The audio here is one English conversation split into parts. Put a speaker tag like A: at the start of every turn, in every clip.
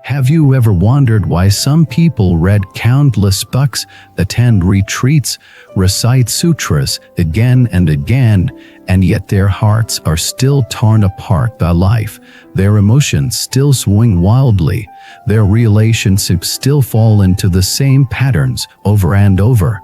A: Have you ever wondered why some people read countless books, attend retreats, recite sutras again and again, and yet their hearts are still torn apart by life, their emotions still swing wildly, their relationships still fall into the same patterns over and over?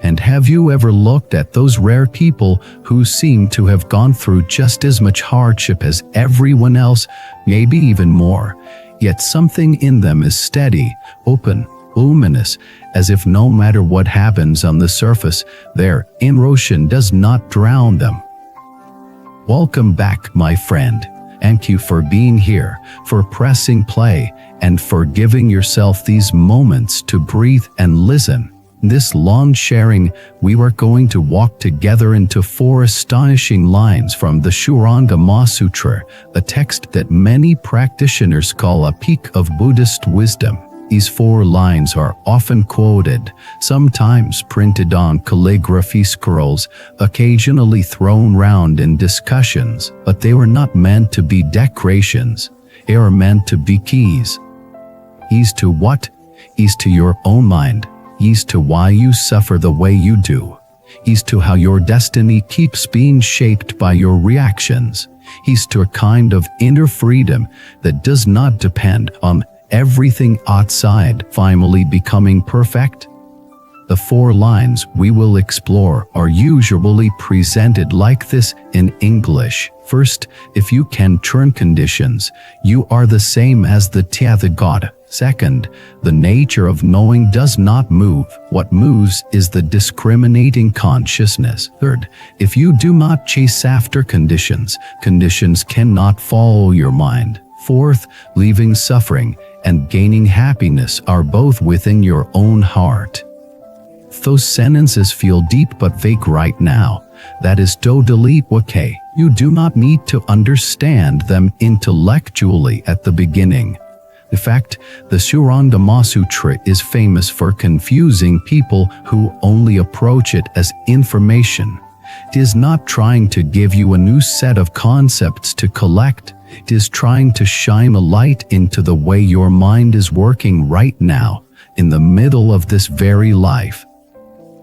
A: And have you ever looked at those rare people who seem to have gone through just as much hardship as everyone else, maybe even more, yet something in them is steady, open, luminous, as if no matter what happens on the surface, their inner ocean does not drown them? Welcome back, my friend. Thank you for being here, for pressing play, and for giving yourself these moments to breathe and listen. This long sharing, we are going to walk together into 4 astonishing lines from the Shurangama Sutra, a text that many practitioners call a peak of Buddhist wisdom. These 4 lines are often quoted, sometimes printed on calligraphy scrolls, occasionally thrown around in discussions, but they were not meant to be decorations. They are meant to be keys. Keys to what? Keys to your own mind. Keys to why you suffer the way you do. Keys to how your destiny keeps being shaped by your reactions. Keys to a kind of inner freedom that does not depend on everything outside finally becoming perfect. The 4 lines we will explore are usually presented like this in English. First, if you can turn conditions, you are the same as the God. Second, the nature of knowing does not move. What moves is the discriminating consciousness. Third, if you do not chase after conditions, conditions cannot follow your mind. Fourth, leaving suffering and gaining happiness are both within your own heart. Those sentences feel deep but vague right now. That is totally okay. You do not need to understand them intellectually at the beginning. In fact, the Shurangama Sutra is famous for confusing people who only approach it as information. It is not trying to give you a new set of concepts to collect. It is trying to shine a light into the way your mind is working right now, in the middle of this very life.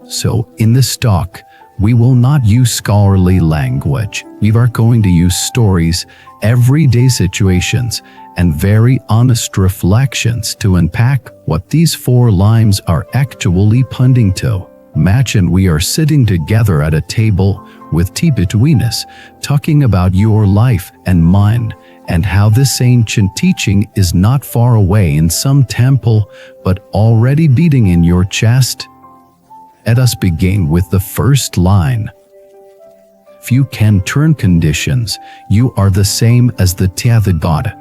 A: So, in this talk, we will not use scholarly language. We are going to use stories, everyday situations, and very honest reflections to unpack what these 4 lines are actually pointing to. Imagine we are sitting together at a table with tea between us, talking about your life and mine, and how this ancient teaching is not far away in some temple, but already beating in your chest. Let us begin with the first line. If you can turn conditions, you are the same as the God.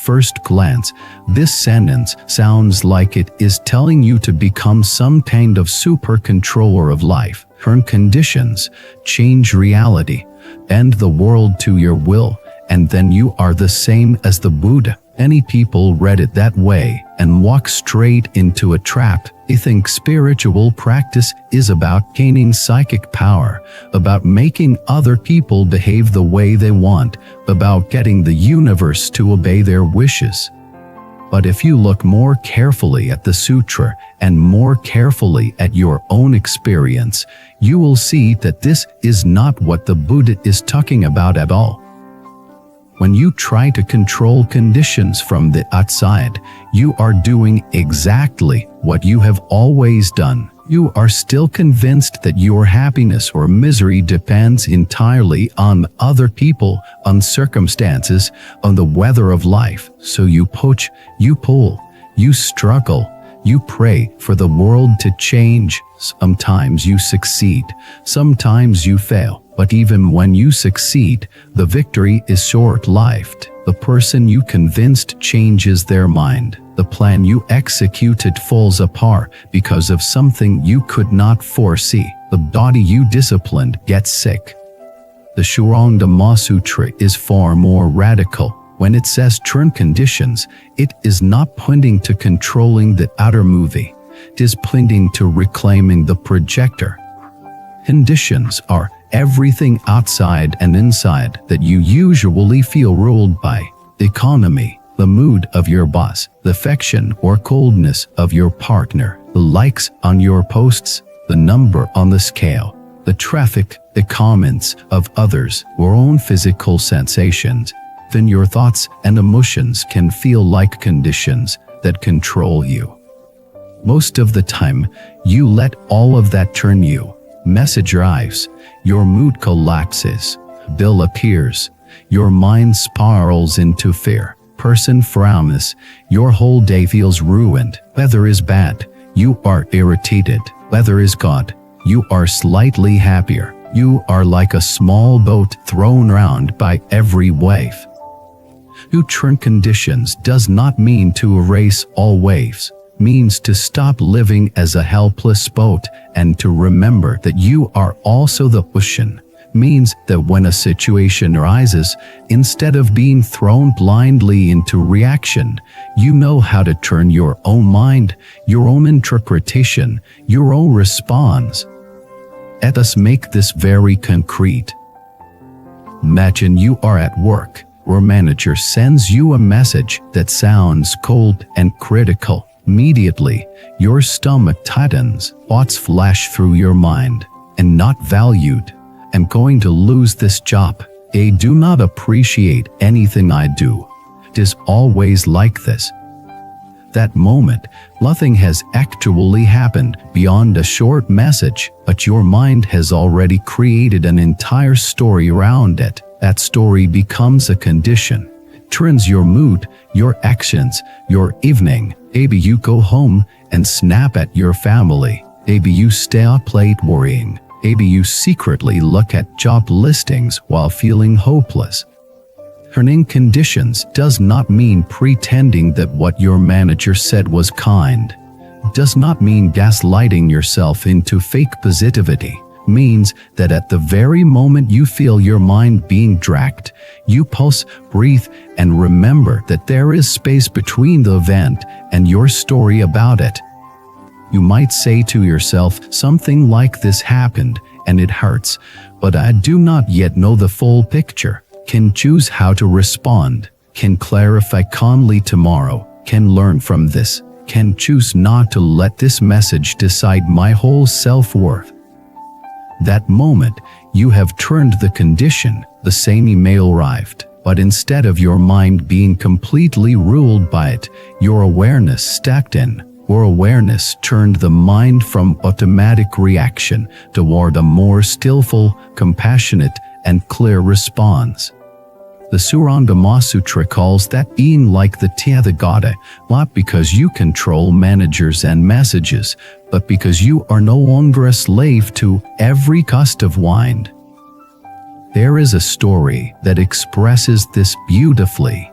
A: First glance, this sentence sounds like it is telling you to become some kind of super controller of life, turn conditions, change reality, bend the world to your will, and then you are the same as the Buddha. Many people read it that way and walk straight into a trap. They think spiritual practice is about gaining psychic power, about making other people behave the way they want, about getting the universe to obey their wishes. But if you look more carefully at the sutra and more carefully at your own experience, you will see that this is not what the Buddha is talking about at all. When you try to control conditions from the outside, you are doing exactly what you have always done. You are still convinced that your happiness or misery depends entirely on other people, on circumstances, on the weather of life. So you push, you pull, you struggle, you pray for the world to change. Sometimes you succeed, sometimes you fail. But even when you succeed, the victory is short-lived. The person you convinced changes their mind. The plan you executed falls apart because of something you could not foresee. The body you disciplined gets sick. The Shurangama Sutra is far more radical. When it says turn conditions, it is not pointing to controlling the outer movie. It is pointing to reclaiming the projector. Conditions are everything outside and inside that you usually feel ruled by: the economy, the mood of your boss, the affection or coldness of your partner, the likes on your posts, the number on the scale, the traffic, the comments of others, your own physical sensations. Then your thoughts and emotions can feel like conditions that control you. Most of the time, you let all of that turn you. Message arrives, your mood collapses, bill appears, your mind spirals into fear, person frowns, your whole day feels ruined. Weather is bad, you are irritated. Weather is good, you are slightly happier. You are like a small boat thrown around by every wave. To turn conditions does not mean to erase all waves, means to stop living as a helpless boat and to remember that you are also the ocean. Means that when a situation arises, instead of being thrown blindly into reaction, you know how to turn your own mind, your own interpretation, your own response. Let us make this very concrete. Imagine you are at work. Your manager sends you a message that sounds cold and critical. Immediately, your stomach tightens, thoughts flash through your mind. And not valued. I'm going to lose this job. They do not appreciate anything I do. It is always like this. That moment, nothing has actually happened beyond a short message, but your mind has already created an entire story around it. That story becomes a condition, turns your mood, your actions, your evening. Maybe you go home and snap at your family. Maybe you stay up late worrying. Maybe you secretly look at job listings while feeling hopeless. Turning conditions does not mean pretending that what your manager said was kind. It does not mean gaslighting yourself into fake positivity. Means that at the very moment you feel your mind being dragged, you pause, breathe, and remember that there is space between the event and your story about it. You might say to yourself something like, "This happened, and it hurts, but I do not yet know the full picture. Can choose how to respond, can clarify calmly tomorrow, can learn from this, can choose not to let this message decide my whole self-worth." That moment, you have turned the condition. The same email arrived, but instead of your mind being completely ruled by it, your awareness stepped in. Your awareness turned the mind from automatic reaction toward a more skillful, compassionate, and clear response. The Shurangama Sutra calls that being like the Tathagata, not because you control managers and messages, but because you are no longer a slave to every gust of wind. There is a story that expresses this beautifully.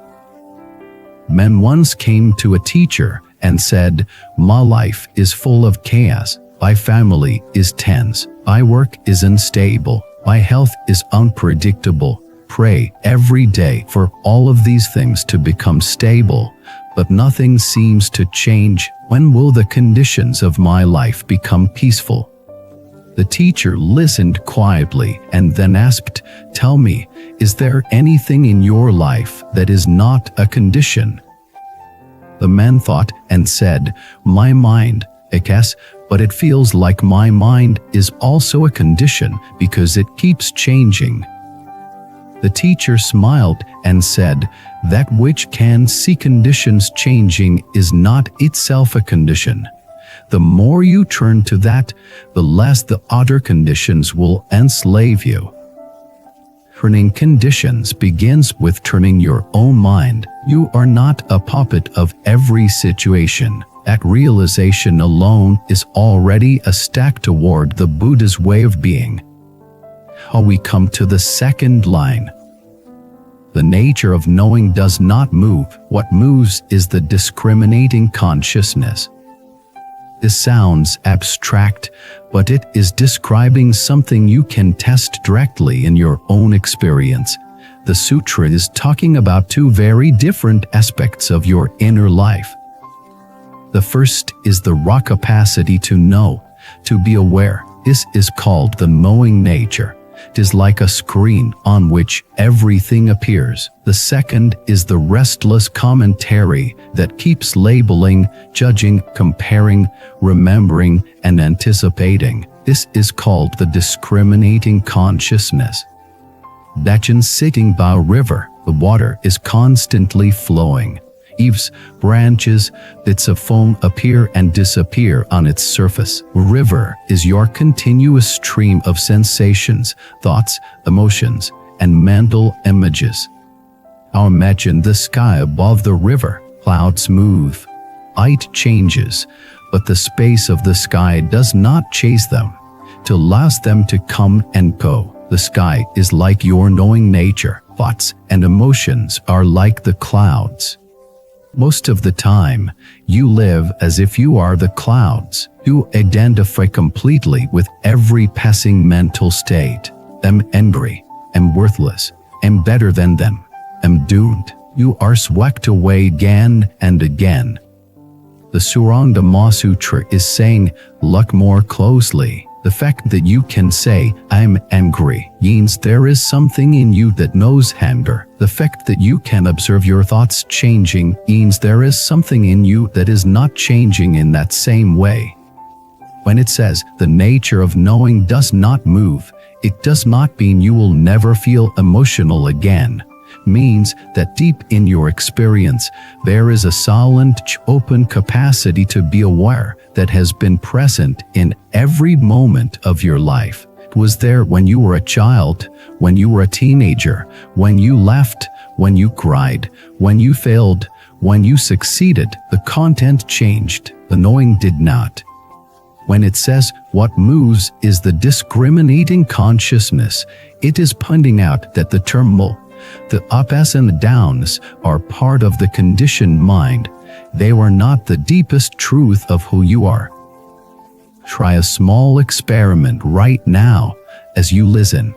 A: Men once came to a teacher and said, "My life is full of chaos. My family is tense. My work is unstable. My health is unpredictable. Pray every day for all of these things to become stable, but nothing seems to change. When will the conditions of my life become peaceful?" The teacher listened quietly and then asked, "Tell me, is there anything in your life that is not a condition?" The man thought and said, "My mind, I guess, but it feels like my mind is also a condition because it keeps changing." The teacher smiled and said, "That which can see conditions changing is not itself a condition. The more you turn to that, the less the other conditions will enslave you." Turning conditions begins with turning your own mind. You are not a puppet of every situation. That realization alone is already a step toward the Buddha's way of being. How we come to the second line. The nature of knowing does not move. What moves is the discriminating consciousness. This sounds abstract, but it is describing something you can test directly in your own experience. The sutra is talking about two very different aspects of your inner life. The first is the raw capacity to know, to be aware. This is called the knowing nature. 'Tis like a screen on which everything appears. The second is the restless commentary that keeps labeling, judging, comparing, remembering, and anticipating. This is called the discriminating consciousness. Imagine sitting by a river. The water is constantly flowing. Leaves, branches, bits of foam appear and disappear on its surface. A river is your continuous stream of sensations, thoughts, emotions, and mental images. Now imagine the sky above the river. Clouds move. Light changes, but the space of the sky does not chase them. To allow them to come and go. The sky is like your knowing nature. Thoughts and emotions are like the clouds. Most of the time, you live as if you are the clouds. You identify completely with every passing mental state. I'm angry. I'm worthless. I'm better than them. I'm doomed. You are swept away again and again. The Shurangama Sutra is saying, look more closely. The fact that you can say, I'm angry, means there is something in you that knows anger. The fact that you can observe your thoughts changing means there is something in you that is not changing in that same way. When it says, the nature of knowing does not move, it does not mean you will never feel emotional again. Means that deep in your experience, there is a silent, open capacity to be aware that has been present in every moment of your life. It was there when you were a child, when you were a teenager, when you laughed, when you cried, when you failed, when you succeeded. The content changed, the knowing did not. When it says what moves is the discriminating consciousness, it is pointing out that the turmoil, the ups and the downs, are part of the conditioned mind. They are not the deepest truth of who you are. Try a small experiment right now as you listen.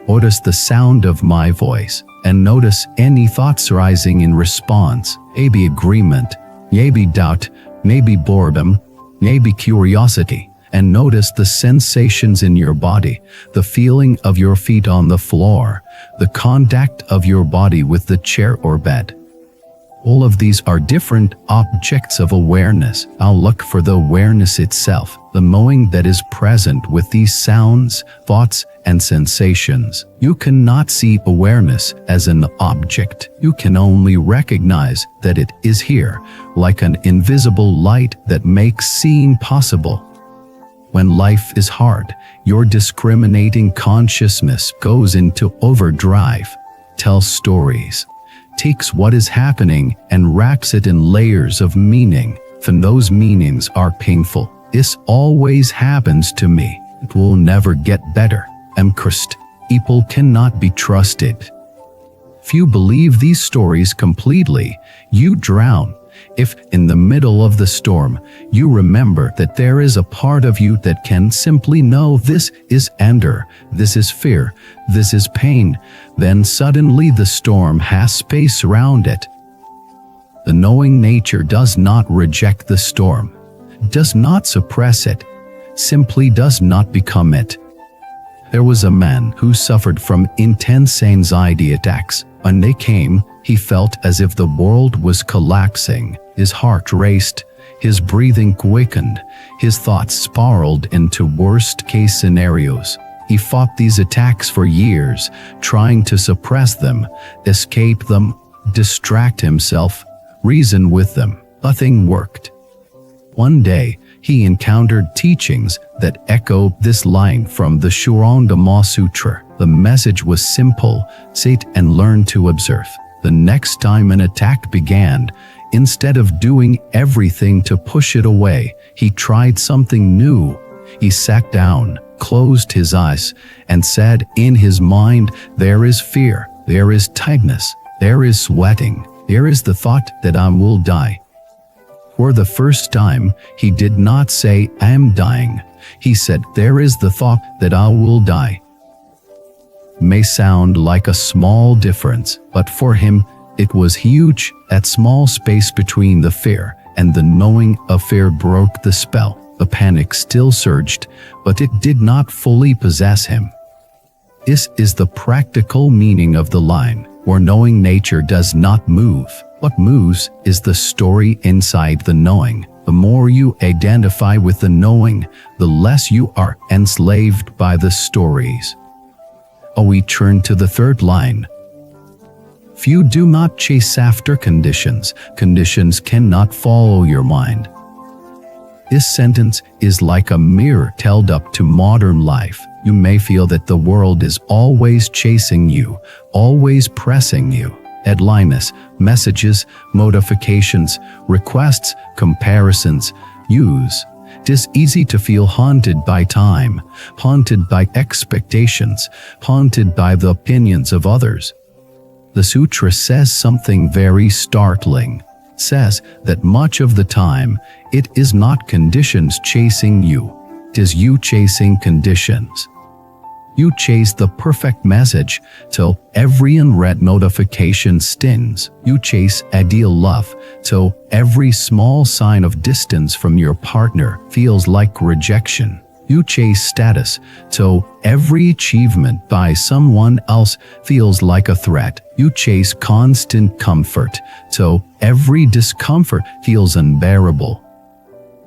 A: Notice the sound of my voice and notice any thoughts rising in response. Maybe agreement, maybe doubt, maybe boredom, maybe curiosity. And notice the sensations in your body, the feeling of your feet on the floor, the contact of your body with the chair or bed. All of these are different objects of awareness. I'll look for the awareness itself, the knowing that is present with these sounds, thoughts, and sensations. You cannot see awareness as an object. You can only recognize that it is here, like an invisible light that makes seeing possible. When life is hard, your discriminating consciousness goes into overdrive, tells stories, takes what is happening and wraps it in layers of meaning. And those meanings are painful. This always happens to me. It will never get better. I'm cursed. People cannot be trusted. If you believe these stories completely, you drown. If, in the middle of the storm, you remember that there is a part of you that can simply know this is anger, this is fear, this is pain, then suddenly the storm has space around it. The knowing nature does not reject the storm, does not suppress it, simply does not become it. There was a man who suffered from intense anxiety attacks. When they came, he felt as if the world was collapsing. His heart raced, his breathing quickened, his thoughts spiraled into worst-case scenarios. He fought these attacks for years, trying to suppress them, escape them, distract himself, reason with them. Nothing worked. One day, he encountered teachings that echoed this line from the Shurangama Sutra. The message was simple: sit and learn to observe. The next time an attack began, instead of doing everything to push it away, he tried something new. He sat down, closed his eyes, and said in his mind, there is fear, there is tightness, there is sweating, there is the thought that I will die. For the first time, he did not say, I am dying. He said, there is the thought that I will die. May sound like a small difference, but for him, it was huge. That small space between the fear and the knowing of fear broke the spell. The panic still surged, but it did not fully possess him. This is the practical meaning of the line, where knowing nature does not move. What moves is the story inside the knowing. The more you identify with the knowing, the less you are enslaved by the stories. We turn to the third line. Few do not chase after conditions. Conditions cannot follow your mind. This sentence is like a mirror held up to modern life. You may feel that the world is always chasing you, always pressing you. Headlines, messages, notifications, requests, comparisons, use. It is easy to feel haunted by time, haunted by expectations, haunted by the opinions of others. The Sutra says something very startling. It says that much of the time, it is not conditions chasing you, it is you chasing conditions. You chase the perfect message till every unread notification stings. You chase ideal love till every small sign of distance from your partner feels like rejection. You chase status till every achievement by someone else feels like a threat. You chase constant comfort till every discomfort feels unbearable.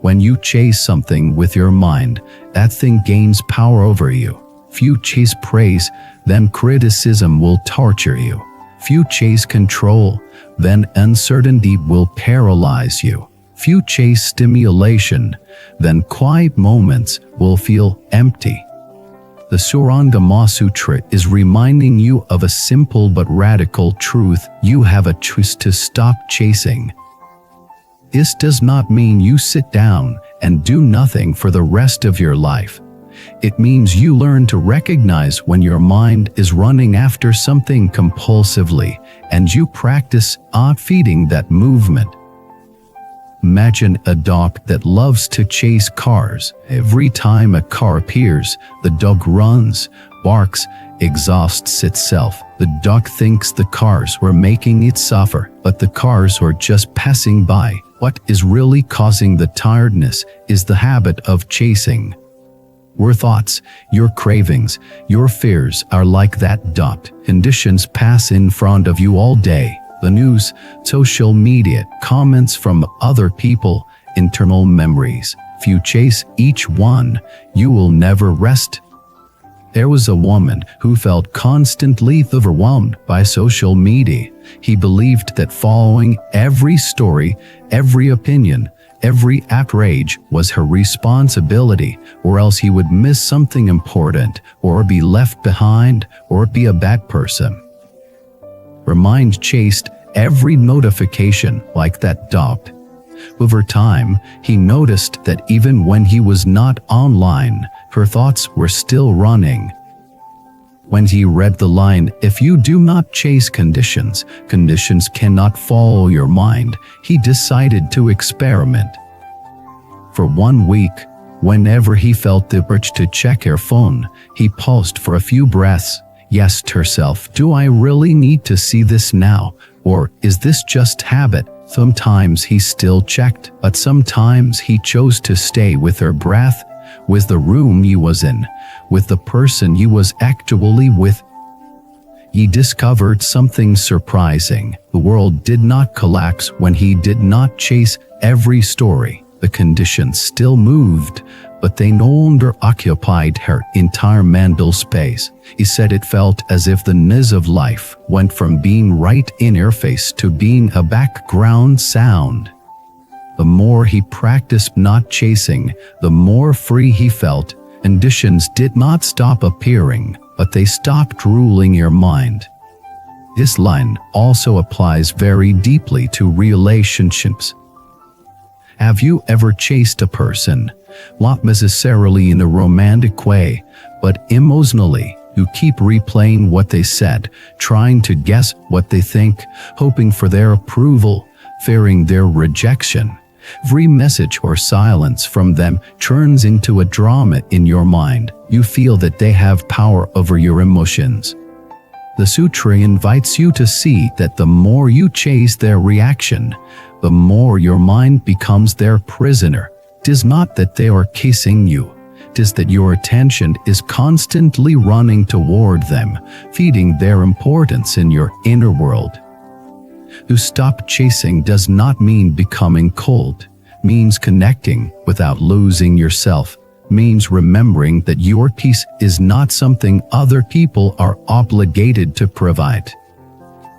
A: When you chase something with your mind, that thing gains power over you. If you chase praise, then criticism will torture you. If you chase control, then uncertainty will paralyze you. If you chase stimulation, then quiet moments will feel empty. The Shurangama Sutra is reminding you of a simple but radical truth: you have a choice to stop chasing. This does not mean you sit down and do nothing for the rest of your life. It means you learn to recognize when your mind is running after something compulsively, and you practice feeding that movement. Imagine a dog that loves to chase cars. Every time a car appears, the dog runs, barks, exhausts itself. The dog thinks the cars were making it suffer, but the cars are just passing by. What is really causing the tiredness is the habit of chasing. Your thoughts, your cravings, your fears are like that dot. Conditions pass in front of you all day. The news, social media, comments from other people, internal memories. If you chase each one, you will never rest. There was a woman who felt constantly overwhelmed by social media. He believed that following every story, every opinion, every outrage was her responsibility, or else he would miss something important, or be left behind, or be a bad person. Her mind chased every notification like that dog. Over time, he noticed that even when he was not online, her thoughts were still running. When he read the line, "If you do not chase conditions, conditions cannot follow your mind," he decided to experiment. For 1 week, whenever he felt the urge to check her phone, he paused for a few breaths, asked herself, "Do I really need to see this now? Or is this just habit?" Sometimes he still checked, but sometimes he chose to stay with her breath, with the room he was in, with the person he was actually with. He discovered something surprising. The world did not collapse when he did not chase every story. The conditions still moved, but they no longer occupied her entire mental space. He said it felt as if the noise of life went from being right in her face to being a background sound. The more he practiced not chasing, the more free he felt. Conditions did not stop appearing, but they stopped ruling your mind. This line also applies very deeply to relationships. Have you ever chased a person, not necessarily in a romantic way, but emotionally? You keep replaying what they said, trying to guess what they think, hoping for their approval, fearing their rejection. Every message or silence from them turns into a drama in your mind. You feel that they have power over your emotions. The Sutra invites you to see that the more you chase their reaction, the more your mind becomes their prisoner. It is not that they are chasing you. 'Tis that your attention is constantly running toward them, feeding their importance in your inner world. To stop chasing does not mean becoming cold, means connecting without losing yourself, means remembering that your peace is not something other people are obligated to provide.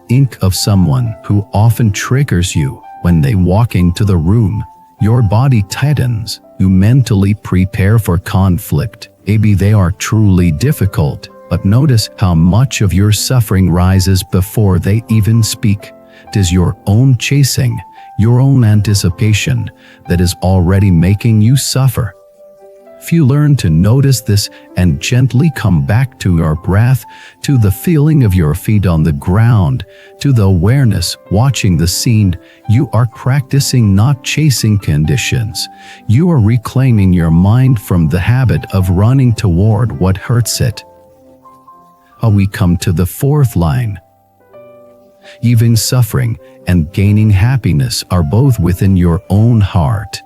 A: Think of someone who often triggers you. When they walk into the room, your body tightens. You mentally prepare for conflict. Maybe they are truly difficult, but notice how much of your suffering rises before they even speak. It is your own chasing, your own anticipation, that is already making you suffer. If you learn to notice this and gently come back to your breath, to the feeling of your feet on the ground, to the awareness watching the scene, you are practicing not chasing conditions. You are reclaiming your mind from the habit of running toward what hurts it. How we come to the fourth line. Even suffering and gaining happiness are both within your own heart.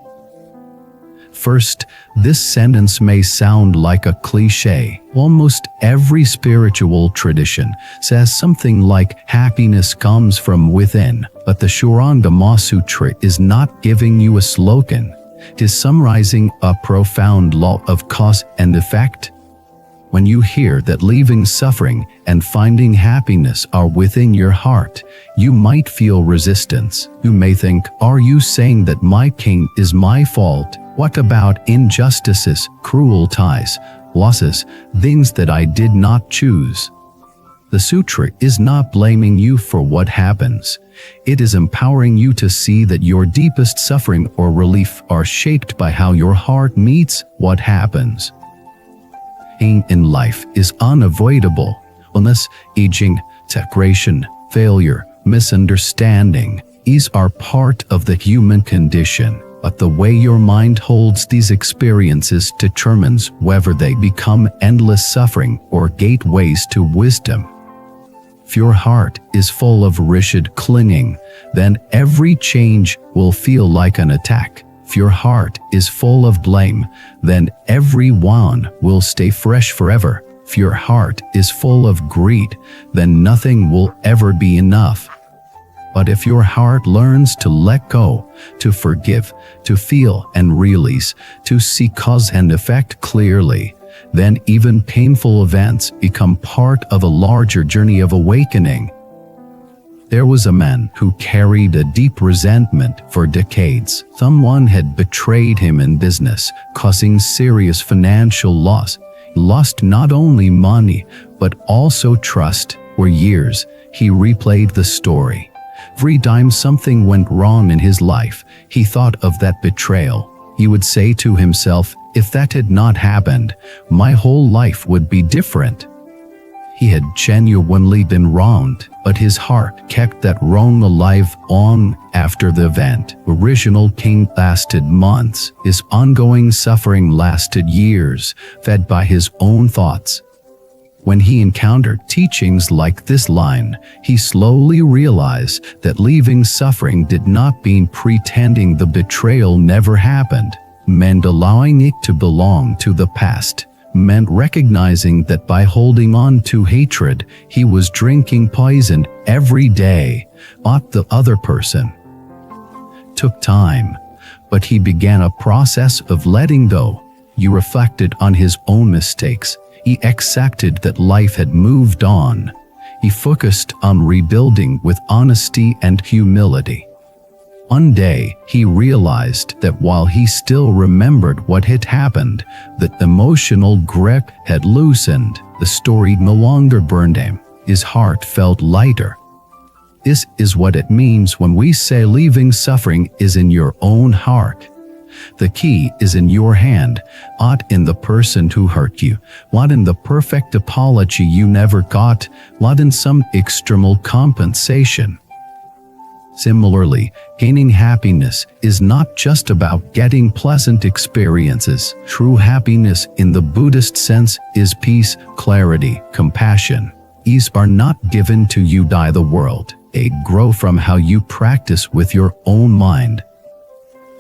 A: First, this sentence may sound like a cliché. Almost every spiritual tradition says something like happiness comes from within, but the Shurangama Sutra is not giving you a slogan. It is summarizing a profound law of cause and effect. When you hear that leaving suffering and finding happiness are within your heart, you might feel resistance. You may think, are you saying that my pain is my fault? What about injustices, cruel ties, losses, things that I did not choose? The sutra is not blaming you for what happens. It is empowering you to see that your deepest suffering or relief are shaped by how your heart meets what happens. Pain in life is unavoidable. Illness, aging, separation, failure, misunderstanding, these are part of the human condition. But the way your mind holds these experiences determines whether they become endless suffering or gateways to wisdom. If your heart is full of rigid clinging, then every change will feel like an attack. If your heart is full of blame, then every wound will stay fresh forever. If your heart is full of greed, then nothing will ever be enough. But if your heart learns to let go, to forgive, to feel and release, to see cause and effect clearly, then even painful events become part of a larger journey of awakening. There was a man who carried a deep resentment for decades. Someone had betrayed him in business, causing serious financial loss. He lost not only money, but also trust. For years, he replayed the story. Every time something went wrong in his life, he thought of that betrayal. He would say to himself, if that had not happened, my whole life would be different. He had genuinely been wronged, but his heart kept that wrong alive on after the event. Original pain lasted months. His ongoing suffering lasted years, fed by his own thoughts. When he encountered teachings like this line, he slowly realized that leaving suffering did not mean pretending the betrayal never happened, meant allowing it to belong to the past, meant recognizing that by holding on to hatred, he was drinking poison every day, not the other person. It took time, but he began a process of letting go. He reflected on his own mistakes. He accepted that life had moved on. He focused on rebuilding with honesty and humility. One day, he realized that while he still remembered what had happened, that the emotional grip had loosened. The story no longer burned him. His heart felt lighter. This is what it means when we say leaving suffering is in your own heart. The key is in your hand, not in the person who hurt you, not in the perfect apology you never got, not in some external compensation. Similarly, gaining happiness is not just about getting pleasant experiences. True happiness in the Buddhist sense is peace, clarity, compassion. These are not given to you by the world. They grow from how you practice with your own mind.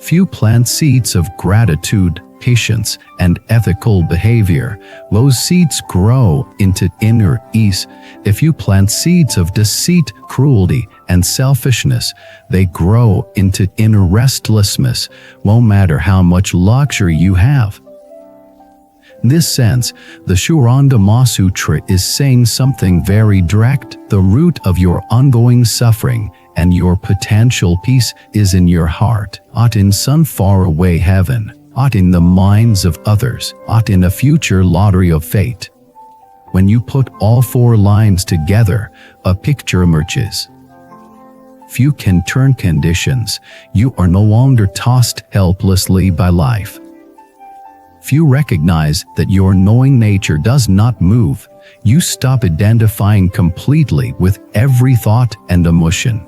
A: If you plant seeds of gratitude, patience, and ethical behavior, those seeds grow into inner ease. If you plant seeds of deceit, cruelty, and selfishness, they grow into inner restlessness, no matter how much luxury you have. In this sense, the Shurangama Sutra is saying something very direct. The root of your ongoing suffering and your potential peace is in your heart, not in some faraway heaven, not in the minds of others, not in a future lottery of fate. When you put all four lines together, a picture emerges. Few can turn conditions. You are no longer tossed helplessly by life. Few recognize that your knowing nature does not move. You stop identifying completely with every thought and emotion.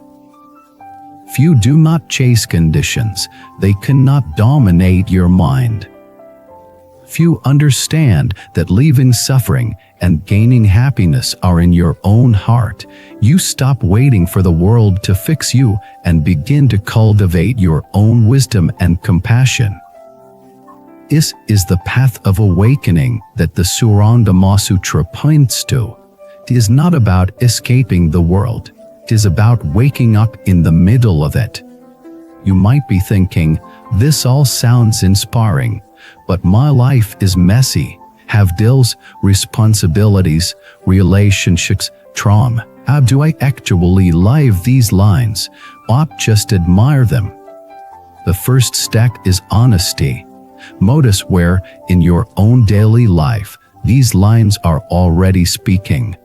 A: Few do not chase conditions. They cannot dominate your mind. Few understand that leaving suffering and gaining happiness are in your own heart. You stop waiting for the world to fix you and begin to cultivate your own wisdom and compassion. This is the path of awakening that the Shurangama Sutra points to. It is not about escaping the world. It is about waking up in the middle of it. You might be thinking, this all sounds inspiring, but my life is messy. Have bills, responsibilities, relationships, trauma. How do I actually live these lines? Not just admire them. The first step is honesty. Notice where, in your own daily life, these lines are already speaking.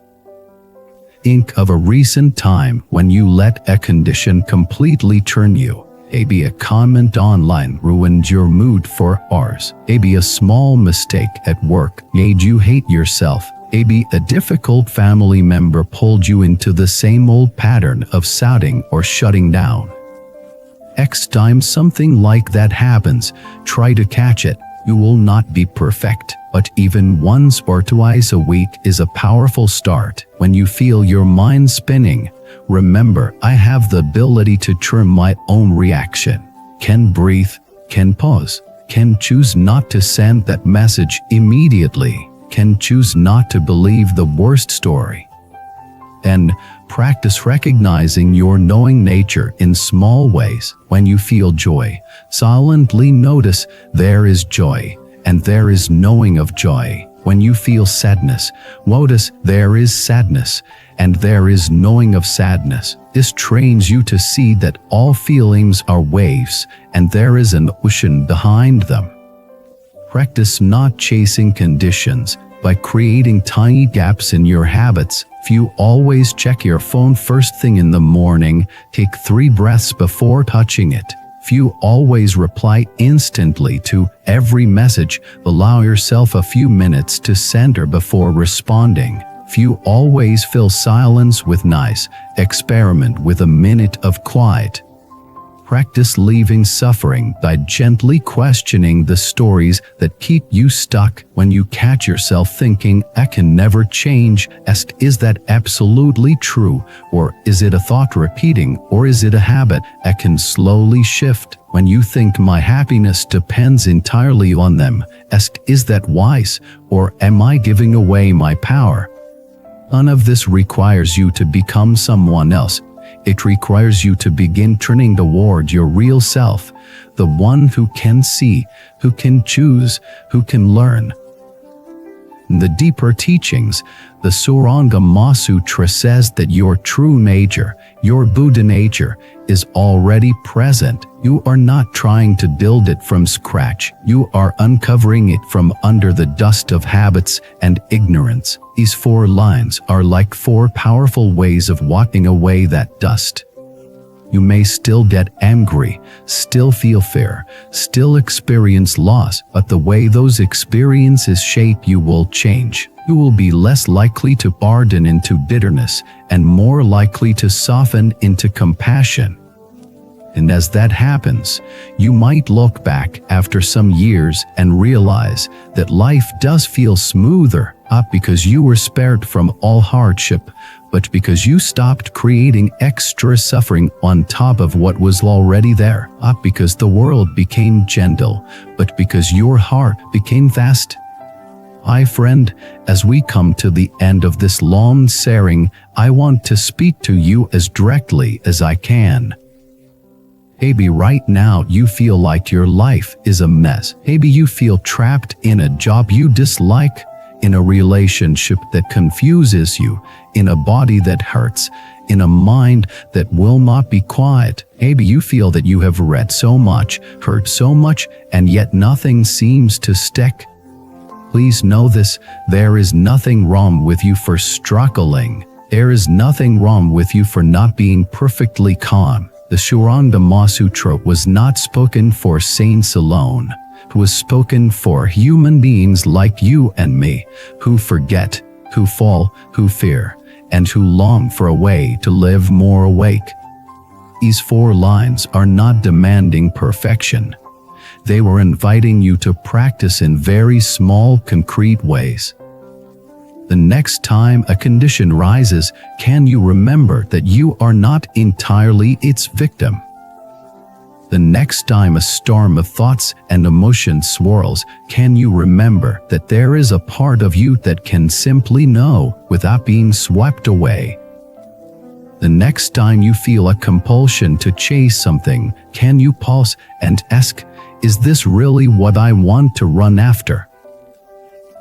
A: Think of a recent time when you let a condition completely turn you. Maybe a comment online ruined your mood for hours. Maybe a small mistake at work made you hate yourself. Maybe a difficult family member pulled you into the same old pattern of shouting or shutting down. Next time something like that happens, try to catch it. You will not be perfect, but even once or twice a week is a powerful start. When you feel your mind spinning, remember, I have the ability to turn my own reaction. Can breathe, can pause, can choose not to send that message immediately, can choose not to believe the worst story. And practice recognizing your knowing nature in small ways. When you feel joy, silently notice there is joy, and there is knowing of joy. When you feel sadness, notice there is sadness, and there is knowing of sadness. This trains you to see that all feelings are waves, and there is an ocean behind them. Practice not chasing conditions by creating tiny gaps in your habits. Few always check your phone first thing in the morning. Take 3 breaths before touching it. Few always reply instantly to every message. Allow yourself a few minutes to center before responding. Few always fill silence with noise. Experiment with a minute of quiet. Practice leaving suffering by gently questioning the stories that keep you stuck. When you catch yourself thinking, I can never change, ask, is that absolutely true? Or is it a thought repeating? Or is it a habit I can slowly shift? When you think my happiness depends entirely on them, ask, is that wise? Or am I giving away my power? None of this requires you to become someone else. It requires you to begin turning toward your real self, the one who can see, who can choose, who can learn. In the deeper teachings, the Shurangama Sutra says that your true nature, your Buddha nature, is already present. You are not trying to build it from scratch. You are uncovering it from under the dust of habits and ignorance. These 4 lines are like 4 powerful ways of washing away that dust. You may still get angry, still feel fear, still experience loss, but the way those experiences shape you will change. You will be less likely to harden into bitterness and more likely to soften into compassion. And as that happens, you might look back after some years and realize that life does feel smoother, not because you were spared from all hardship, but because you stopped creating extra suffering on top of what was already there. Not because the world became gentle, but because your heart became vast. Hi friend, as we come to the end of this long sharing, I want to speak to you as directly as I can. Maybe right now you feel like your life is a mess. Maybe you feel trapped in a job you dislike, in a relationship that confuses you, in a body that hurts, in a mind that will not be quiet. Maybe you feel that you have read so much, heard so much, and yet nothing seems to stick. Please know this, there is nothing wrong with you for struggling. There is nothing wrong with you for not being perfectly calm. The Shurangama Sutra was not spoken for saints alone. It was spoken for human beings like you and me, who forget, who fall, who fear, and who long for a way to live more awake. These 4 lines are not demanding perfection. They were inviting you to practice in very small, concrete ways. The next time a condition rises, can you remember that you are not entirely its victim? The next time a storm of thoughts and emotions swirls, can you remember that there is a part of you that can simply know without being swept away? The next time you feel a compulsion to chase something, can you pause and ask, is this really what I want to run after?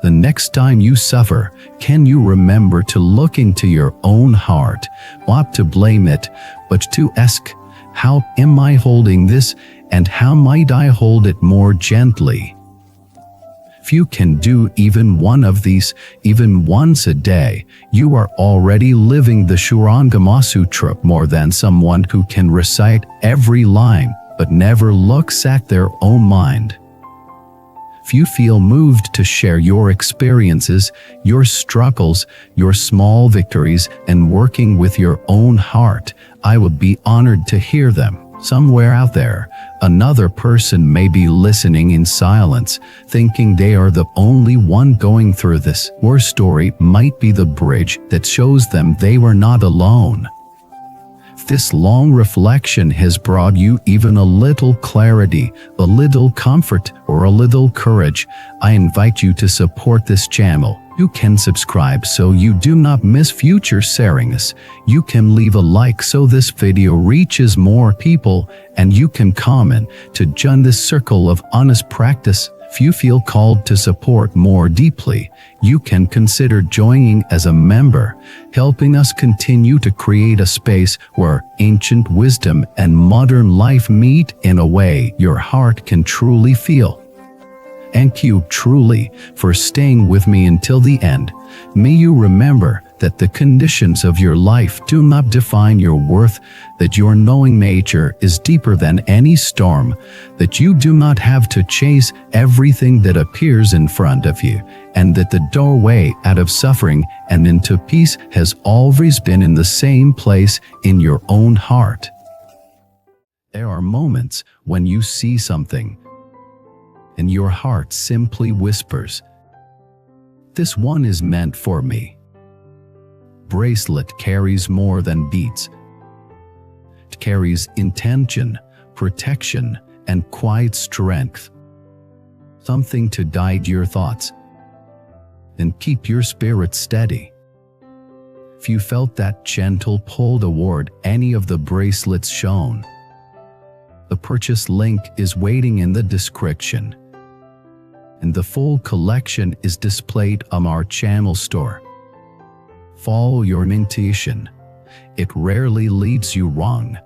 A: The next time you suffer, can you remember to look into your own heart, not to blame it, but to ask, how am I holding this, and how might I hold it more gently? If you can do even one of these, even once a day, you are already living the Shurangama Sutra more than someone who can recite every line but never looks at their own mind. If you feel moved to share your experiences, your struggles, your small victories, and working with your own heart, I would be honored to hear them. Somewhere out there, another person may be listening in silence, thinking they are the only one going through this. Your story might be the bridge that shows them they were not alone. If this long reflection has brought you even a little clarity, a little comfort, or a little courage, I invite you to support this channel. You can subscribe so you do not miss future sharings. You can leave a like so this video reaches more people, and you can comment to join this circle of honest practice. If you feel called to support more deeply, you can consider joining as a member, helping us continue to create a space where ancient wisdom and modern life meet in a way your heart can truly feel. Thank you truly for staying with me until the end. May you remember that the conditions of your life do not define your worth, that your knowing nature is deeper than any storm, that you do not have to chase everything that appears in front of you, and that the doorway out of suffering and into peace has always been in the same place, in your own heart. There are moments when you see something, and your heart simply whispers, "This one is meant for me." Bracelet carries more than beads. It carries intention, protection, and quiet strength. Something to guide your thoughts and keep your spirit steady. If you felt that gentle pull toward any of the bracelets shown, the purchase link is waiting in the description, and the full collection is displayed on our channel store. Follow your intuition. It rarely leads you wrong.